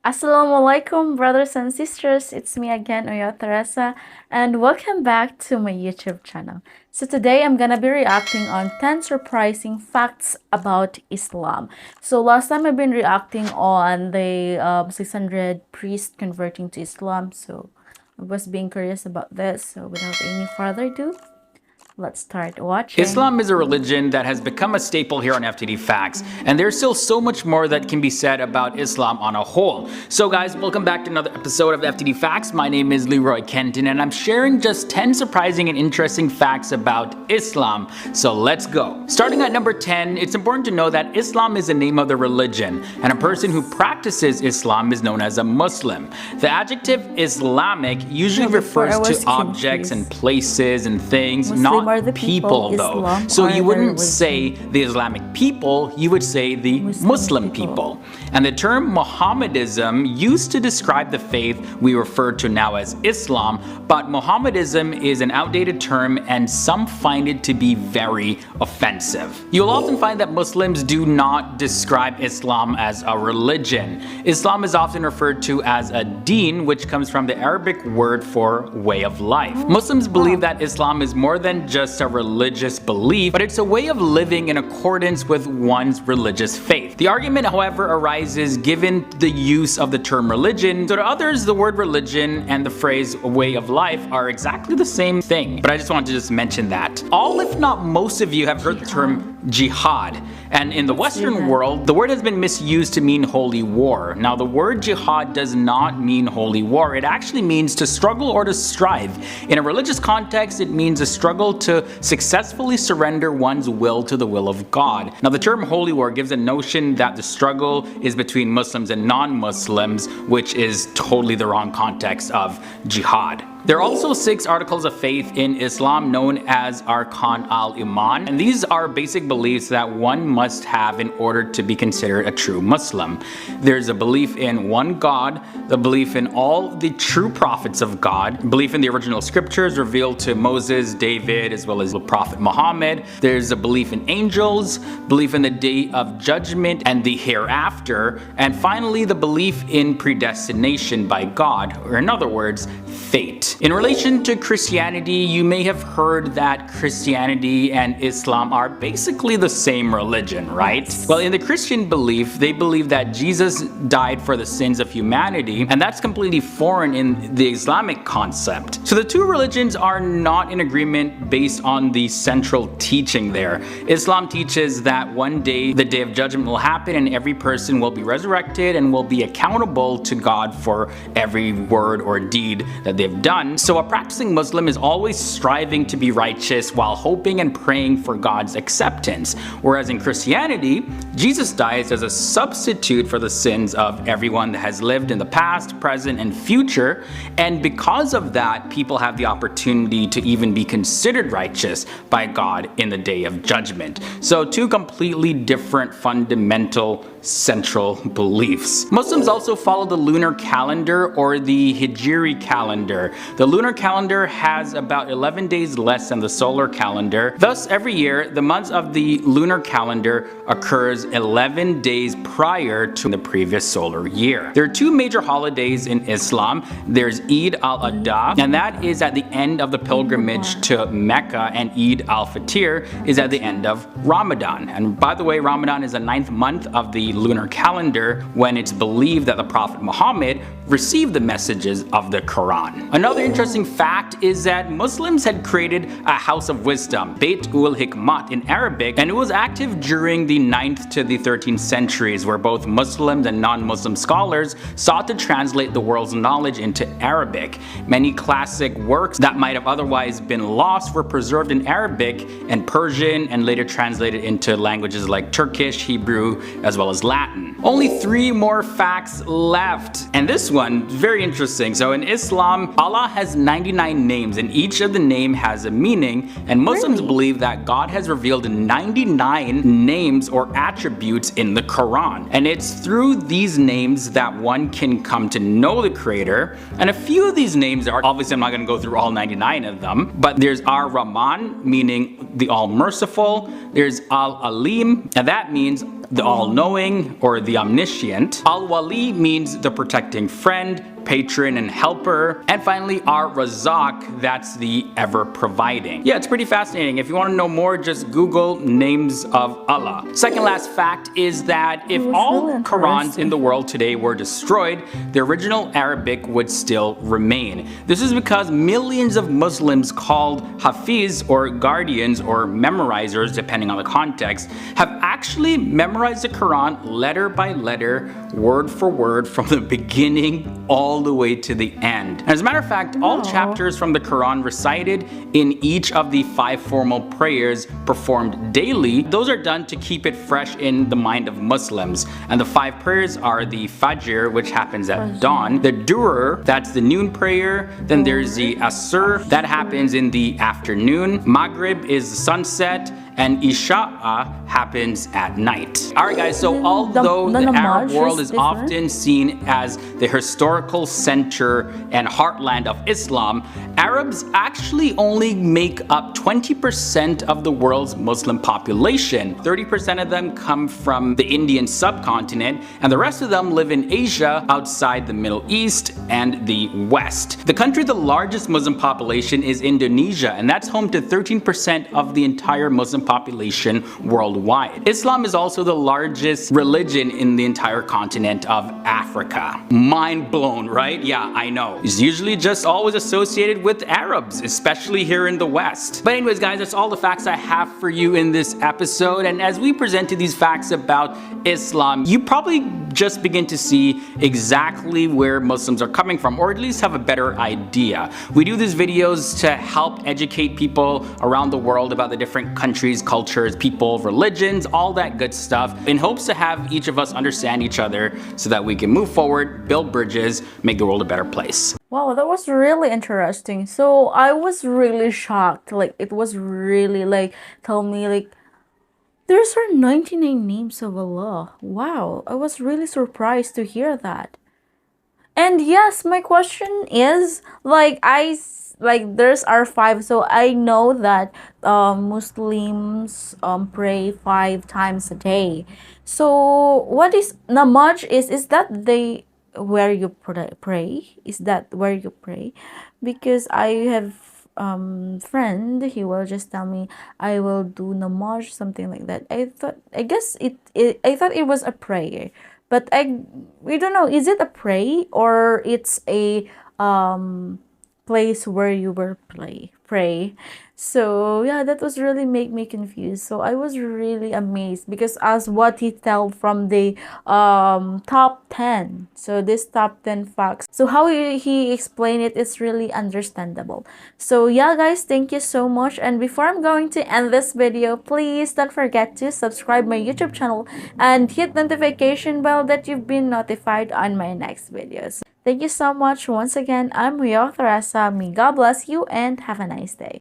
Assalamualaikum, brothers and sisters. It's me again, Oyao Theresa, and welcome back to my YouTube channel. So today I'm gonna be reacting on 10 surprising facts about Islam. So last time I've been reacting on the 600 priests converting to Islam. So I was being curious about this. So without any further ado, let's start watching. Islam is a religion that has become a staple here on FTD Facts, and there's still so much more that can be said about Islam on a whole. So guys, welcome back to another episode of FTD Facts. My name is Leroy Kenton, and I'm sharing just 10 surprising and interesting facts about Islam. So let's go. Starting at number 10, it's important to know that Islam is the name of the religion, and a person who practices Islam is known as a Muslim. The adjective Islamic usually refers to objects and places and things, not are the people though. Islam So are you the wouldn't religion. say the Islamic people, you would say the Muslim people. And the term Mohammedanism used to describe the faith we refer to now as Islam, but Mohammedanism is an outdated term and some find it to be very offensive. You'll often find that Muslims do not describe Islam as a religion. Islam is often referred to as a deen, which comes from the Arabic word for way of life. Muslims believe that Islam is more than just a religious belief, but it's a way of living in accordance with one's religious faith. The argument, however, arises given the use of the term religion. So to others, the word religion and the phrase way of life are exactly the same thing. But I just wanted to just mention that. All, if not most of you, have heard the term jihad. And in the Western world, the word has been misused to mean holy war. Now, the word jihad does not mean holy war. It actually means to struggle or to strive. In a religious context, it means a struggle to successfully surrender one's will to the will of God. Now, the term holy war gives a notion that the struggle is between Muslims and non-Muslims, which is totally the wrong context of jihad. There are also 6 articles of faith in Islam known as Arkan al-Iman, and these are basic beliefs that one must have in order to be considered a true Muslim. There's a belief in one God, the belief in all the true prophets of God, belief in the original scriptures revealed to Moses, David, as well as the Prophet Muhammad. There's a belief in angels, belief in the day of judgment and the hereafter, and finally the belief in predestination by God, or in other words, fate. In relation to Christianity, you may have heard that Christianity and Islam are basically the same religion, right? Well, in the Christian belief, they believe that Jesus died for the sins of humanity, and that's completely foreign in the Islamic concept. So the two religions are not in agreement based on the central teaching there. Islam teaches that one day, the day of judgment will happen and every person will be resurrected and will be accountable to God for every word or deed that they've done. So a practicing Muslim is always striving to be righteous while hoping and praying for God's acceptance. Whereas in Christianity, Jesus dies as a substitute for the sins of everyone that has lived in the past, present, and future. And because of that, people have the opportunity to even be considered righteous by God in the day of judgment. So two completely different fundamental central beliefs. Muslims also follow the lunar calendar or the Hijri calendar. The lunar calendar has about 11 days less than the solar calendar. Thus, every year, the months of the lunar calendar occurs 11 days prior to the previous solar year. There are 2 major holidays in Islam. There's Eid al-Adha, and that is at the end of the pilgrimage to Mecca, and Eid al-Fitr is at the end of Ramadan. And by the way, Ramadan is the 9th month of the lunar calendar, when it's believed that the Prophet Muhammad received the messages of the Quran. Another interesting fact is that Muslims had created a house of wisdom, Beit ul Hikmat in Arabic, and it was active during the 9th to the 13th centuries, where both Muslims and non-Muslim scholars sought to translate the world's knowledge into Arabic. Many classic works that might have otherwise been lost were preserved in Arabic and Persian and later translated into languages like Turkish, Hebrew, as well as Latin. Only 3 more facts left, and this one, very interesting. So in Islam, Allah has 99 names, and each of the name has a meaning, and Muslims believe that God has revealed 99 names or attributes in the Quran. And it's through these names that one can come to know the Creator, and a few of these names are, obviously I'm not going to go through all 99 of them, but there's Ar-Rahman, meaning the All-Merciful. There's Al-Alim, and that means the all-knowing or the omniscient. Al-Wali means the protecting friend, patron, and helper. And finally, Ar-Razak, that's the ever-providing. Yeah, it's pretty fascinating. If you want to know more, just Google names of Allah. Second last fact is that if all really Qurans in the world today were destroyed, the original Arabic would still remain. This is because millions of Muslims called Hafiz, or guardians or memorizers depending on the context, have actually memorized the Quran letter by letter, word for word, from the beginning all the way to the end. And as a matter of fact, all chapters from the Quran recited in each of the 5 formal prayers performed daily, those are done to keep it fresh in the mind of Muslims. And the 5 prayers are the Fajr, which happens at dawn, the Duhur, that's the noon prayer, then there's the Asr, that happens in the afternoon, Maghrib is the sunset, and Isha'a happens at night. Alright guys, so although the Arab world is often seen as the historical center and heartland of Islam, Arabs actually only make up 20% of the world's Muslim population. 30% of them come from the Indian subcontinent, and the rest of them live in Asia, outside the Middle East and the West. The country with the largest Muslim population is Indonesia, and that's home to 13% of the entire Muslim population worldwide. Islam is also the largest religion in the entire continent of Africa. Mind blown, right? Yeah, I know. It's usually just always associated with Arabs, especially here in the West. But anyways guys, that's all the facts I have for you in this episode, and as we presented these facts about Islam, you probably just begin to see exactly where Muslims are coming from, or at least have a better idea. We do these videos to help educate people around the world about the different countries, cultures, people, religions, all that good stuff, in hopes to have each of us understand each other so that we can move forward, build bridges, make the world a better place. Wow, that was really interesting. So I was really shocked. Like, it was really like, tell me like, there's are 99 names of Allah. Wow, I was really surprised to hear that. And yes, my question is like there's are 5, so I know that Muslims pray 5 times a day. So what is namaz is that they where you pray? Is that where you pray? Because I have friend, he will just tell me I will do namaz, something like that. I guess I thought it was a prayer, but we don't know, is it a pray or it's a place where you will pray. So yeah, that was really make me confused. So I was really amazed because as what he tell from the top 10, so this top 10 facts, so how he explained it is really understandable. So yeah guys, thank you so much, and before I'm going to end this video, please don't forget to subscribe my YouTube channel and hit notification bell that you've been notified on my next videos. Thank you so much once again. I'm Oyao, Theresa. May God bless you and have a nice day.